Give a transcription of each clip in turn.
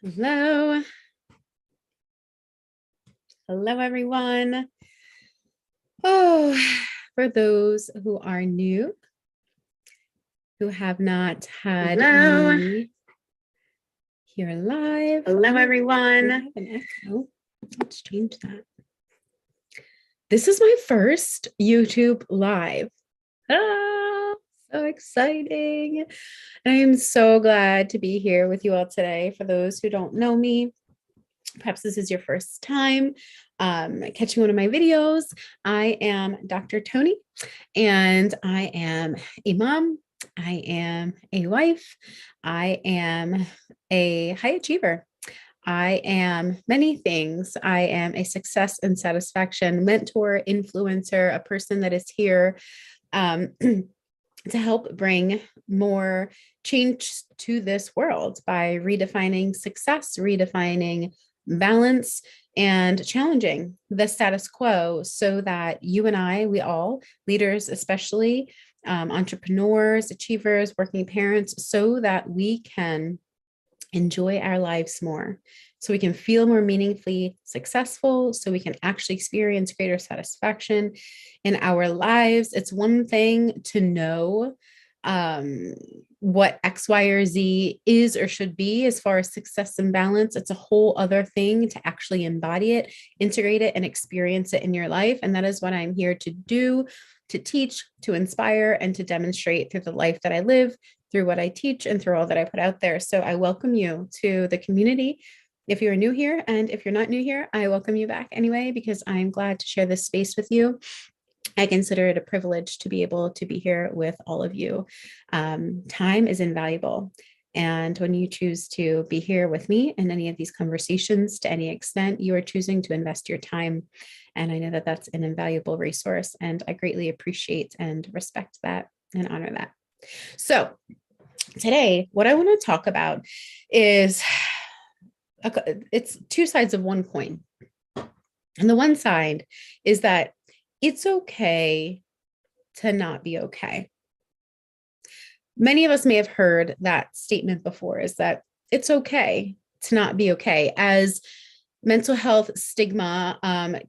Hello. Hello, everyone. Oh, for those who are new, who have not had me here live. Hello, everyone. We have an echo. Let's change that. This is my first YouTube live. So exciting. I am so glad to be here with you all today. For those who don't know me, perhaps this is your first time catching one of my videos. I am Dr. Toni, and I am a mom. I am a wife. I am a high achiever. I am many things. I am a success and satisfaction mentor, influencer, a person that is here to help bring more change to this world by redefining success, redefining balance, and challenging the status quo so that you and I, we all, leaders especially, entrepreneurs, achievers, working parents, so that we can enjoy our lives more, so we can feel more meaningfully successful, so we can actually experience greater satisfaction in our lives. It's one thing to know what X, Y, or Z is or should be as far as success and balance. It's a whole other thing to actually embody it, integrate it, and experience it in your life. And that is what I'm here to do, to teach, to inspire, and to demonstrate through the life that I live, through what I teach, and through all that I put out there. So I welcome you to the community. If you're new here, and if you're not new here, I welcome you back anyway, because I'm glad to share this space with you. I consider it a privilege to be able to be here with all of you. Time is invaluable. And when you choose to be here with me in any of these conversations to any extent, you are choosing to invest your time. And I know that that's an invaluable resource, and I greatly appreciate and respect that and honor that. So today, what I want to talk about is it's two sides of one coin. And the one side is that it's okay to not be okay. Many of us may have heard that statement before, is that it's okay to not be okay. As mental health stigma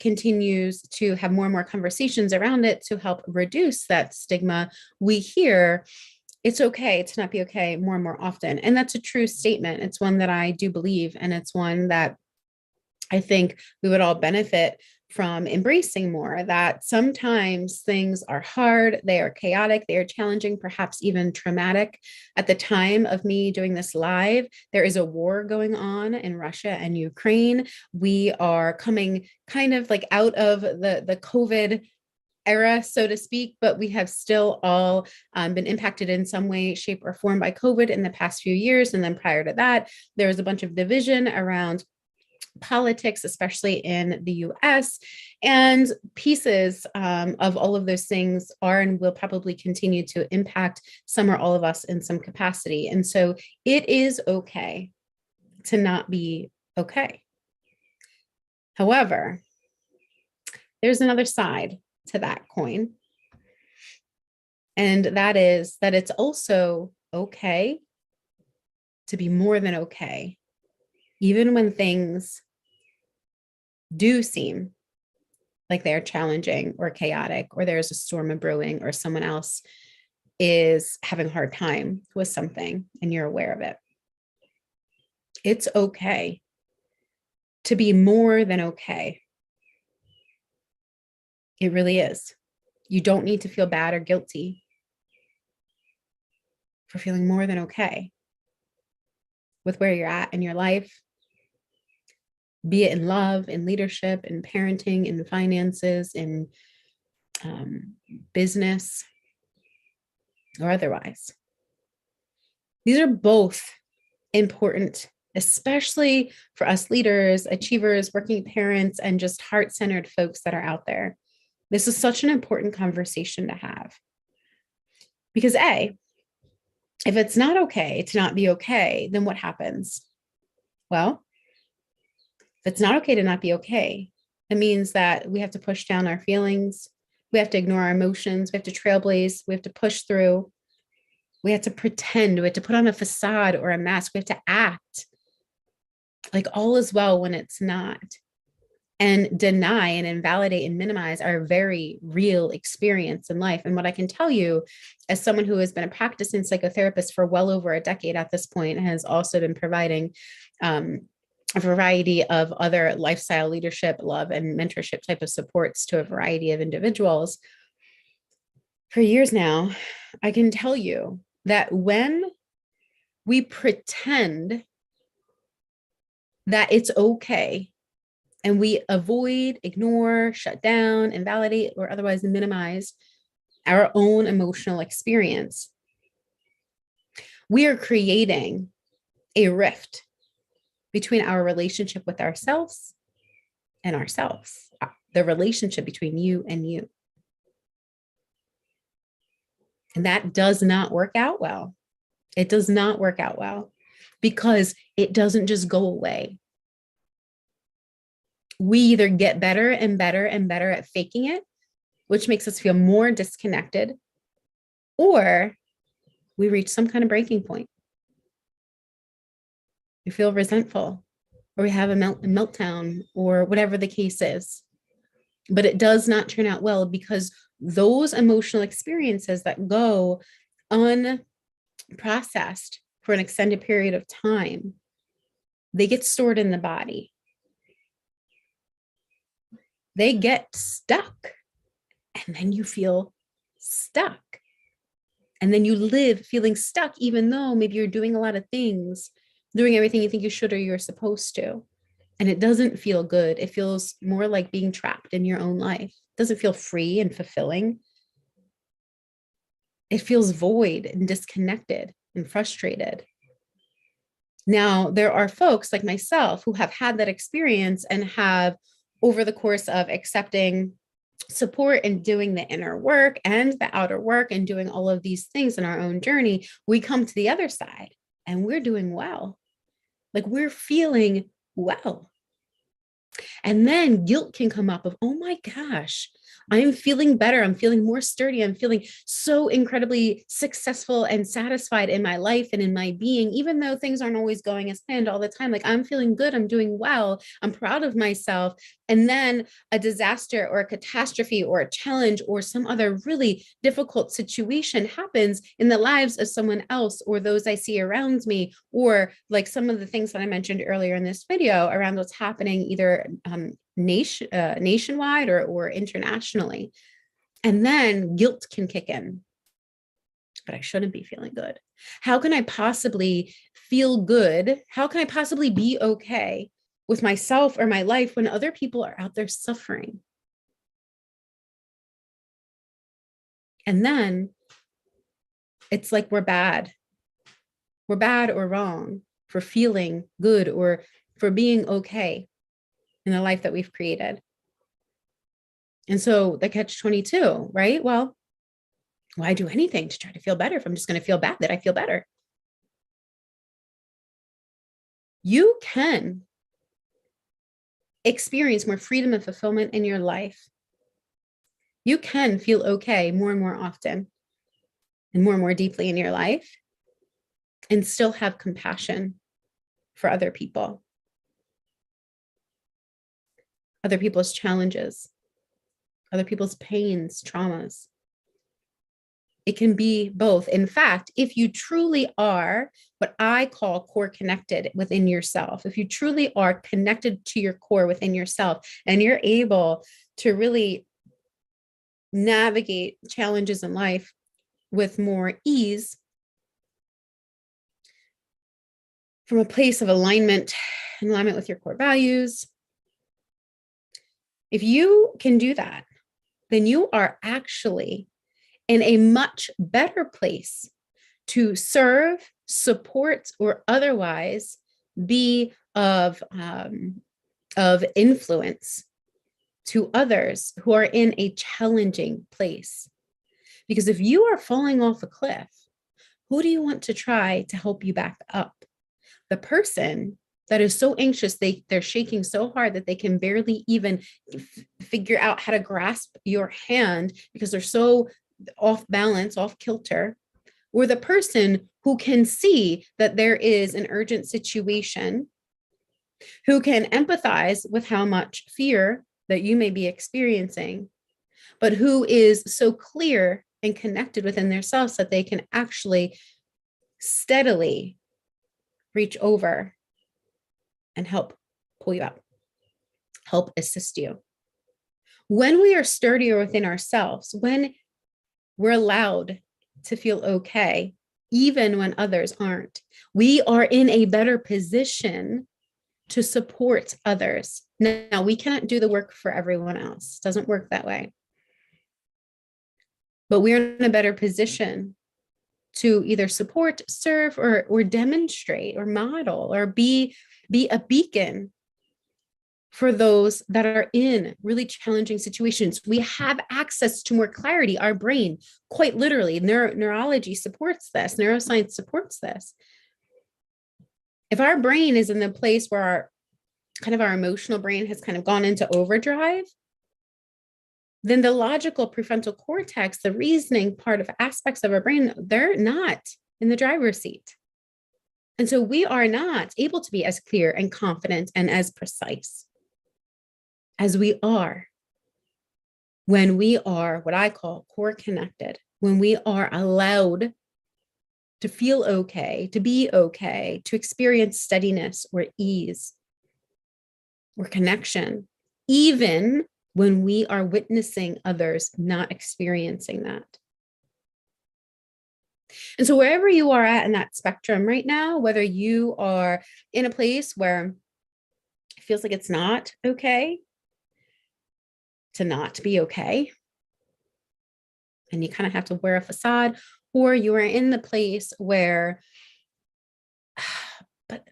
continues to have more and more conversations around it to help reduce that stigma, we hear it's okay to not be okay more and more often. And that's a true statement. It's one that I do believe, and it's one that I think we would all benefit from embracing more, that sometimes things are hard, they are chaotic, they are challenging, perhaps even traumatic. At the time of me doing this live, there is a war going on in Russia and Ukraine. We are coming kind of like out of the COVID era, so to speak, but we have still all been impacted in some way, shape, or form by COVID in the past few years. And then prior to that, there was a bunch of division around politics, especially in the US, and pieces of all of those things are and will probably continue to impact some or all of us in some capacity. And so it is okay to not be okay. However, there's another side to that coin, and that is that it's also okay to be more than okay, even when things do seem like they're challenging or chaotic, or there's a storm of brewing, or someone else is having a hard time with something and you're aware of it. It's okay to be more than okay. It really is. You don't need to feel bad or guilty for feeling more than okay with where you're at in your life, be it in love, in leadership, in parenting, in finances, in business, or otherwise. These are both important, especially for us leaders, achievers, working parents, and just heart-centered folks that are out there. This is such an important conversation to have. Because A, if it's not okay to not be okay, then what happens? Well, if it's not okay to not be okay, it means that we have to push down our feelings. We have to ignore our emotions. We have to trailblaze. We have to push through. We have to pretend. We have to put on a facade or a mask. We have to act Like all is well when it's not. And deny and invalidate and minimize our very real experience in life. And what I can tell you, as someone who has been a practicing psychotherapist for well over a decade at this point, and has also been providing a variety of other lifestyle leadership, love, and mentorship type of supports to a variety of individuals for years now, I can tell you that when we pretend that it's okay and we avoid, ignore, shut down, invalidate, or otherwise minimize our own emotional experience, we are creating a rift between our relationship with ourselves and ourselves, the relationship between you and you. And that does not work out well. It does not work out well because it doesn't just go away. We either get better and better and better at faking it, which makes us feel more disconnected, or we reach some kind of breaking point. We feel resentful, or we have a meltdown, or whatever the case is. But it does not turn out well because those emotional experiences that go unprocessed for an extended period of time, they get stored in the body. They get stuck, and then you feel stuck. And then you live feeling stuck, even though maybe you're doing a lot of things, doing everything you think you should or you're supposed to. And it doesn't feel good. It feels more like being trapped in your own life. It doesn't feel free and fulfilling. It feels void and disconnected and frustrated. Now, there are folks like myself who have had that experience and have, over the course of accepting support and doing the inner work and the outer work and doing all of these things in our own journey, we come to the other side and we're doing well. Like we're feeling well. And then guilt can come up of, oh my gosh, I'm feeling better. I'm feeling more sturdy. I'm feeling so incredibly successful and satisfied in my life and in my being, even though things aren't always going as planned all the time. Like I'm feeling good. I'm doing well. I'm proud of myself. And then a disaster or a catastrophe or a challenge or some other really difficult situation happens in the lives of someone else or those I see around me, or like some of the things that I mentioned earlier in this video around what's happening either nationwide or internationally. And then guilt can kick in. But I shouldn't be feeling good. How can I possibly feel good? How can I possibly be okay with myself or my life when other people are out there suffering? And then it's like we're bad. We're bad or wrong for feeling good or for being okay in the life that we've created. And so the catch-22, right? Well, why do anything to try to feel better if I'm just going to feel bad that I feel better? You can experience more freedom and fulfillment in your life. You can feel okay more and more often and more deeply in your life and still have compassion for other people, other people's challenges, other people's pains, traumas. It can be both. In fact, if you truly are what I call core connected within yourself, if you truly are connected to your core within yourself, and you're able to really navigate challenges in life with more ease from a place of alignment with your core values, if you can do that, then you are actually in a much better place to serve, support, or otherwise be of influence to others who are in a challenging place. Because if you are falling off a cliff, who do you want to try to help you back up? The person that is so anxious, they're shaking so hard that they can barely even figure out how to grasp your hand because they're so off balance, off kilter, or the person who can see that there is an urgent situation who can empathize with how much fear that you may be experiencing, but who is so clear and connected within themselves that they can actually steadily reach over and help pull you up, help assist you. When we are sturdier within ourselves, when we're allowed to feel okay, even when others aren't, we are in a better position to support others. Now, we cannot do the work for everyone else. It doesn't work that way. But we're in a better position to either support, serve, or demonstrate, or model, or be a beacon for those that are in really challenging situations. We have access to more clarity. Our brain, quite literally, neurology supports this, neuroscience supports this. If our brain is in the place where our emotional brain has kind of gone into overdrive, then the logical prefrontal cortex, the reasoning part of aspects of our brain, they're not in the driver's seat. And so we are not able to be as clear and confident and as precise as we are when we are what I call core connected, when we are allowed to feel okay, to be okay, to experience steadiness or ease or connection, even when we are witnessing others not experiencing that. And so wherever you are at in that spectrum right now, whether you are in a place where it feels like it's not okay to not be okay, and you kind of have to wear a facade, or you are in the place where, but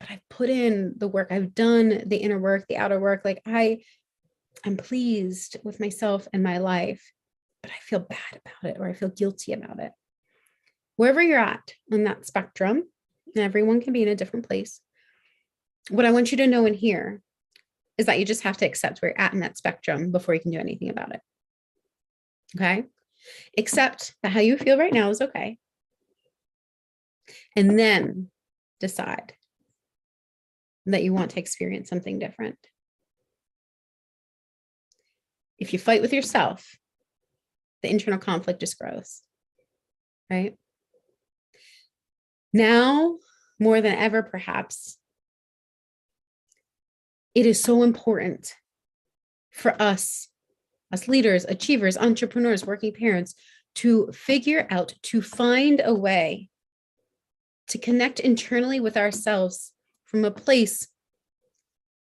I've put in the work, I've done the inner work, the outer work, like I'm pleased with myself and my life, but I feel bad about it, or I feel guilty about it. Wherever you're at on that spectrum, and everyone can be in a different place, what I want you to know and hear is that you just have to accept where you're at in that spectrum before you can do anything about it. Okay? Accept that how you feel right now is okay. And then decide that you want to experience something different. If you fight with yourself, the internal conflict just grows, right? Now, more than ever, perhaps, it is so important for us leaders, achievers, entrepreneurs, working parents, to figure out, to find a way to connect internally with ourselves from a place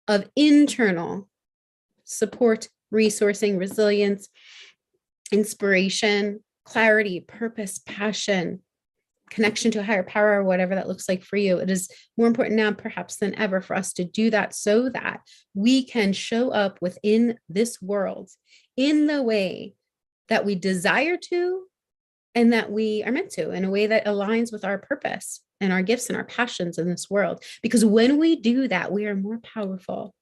of internal support, resourcing, resilience, inspiration, clarity, purpose, passion, connection to a higher power, or whatever that looks like for you. It is more important now, perhaps, than ever for us to do that so that we can show up within this world in the way that we desire to and that we are meant to, in a way that aligns with our purpose and our gifts and our passions in this world. Because when we do that, we are more powerful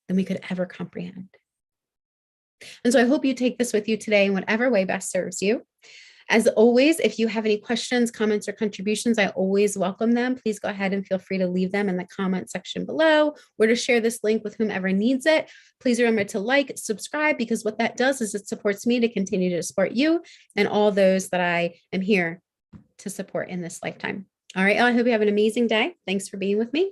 than we could ever comprehend. And so I hope you take this with you today in whatever way best serves you. As always, if you have any questions, comments, or contributions, I always welcome them. Please go ahead and feel free to leave them in the comment section below, or to share this link with whomever needs it. Please remember to like, subscribe, because what that does is it supports me to continue to support you and all those that I am here to support in this lifetime. All right, I hope you have an amazing day. Thanks for being with me.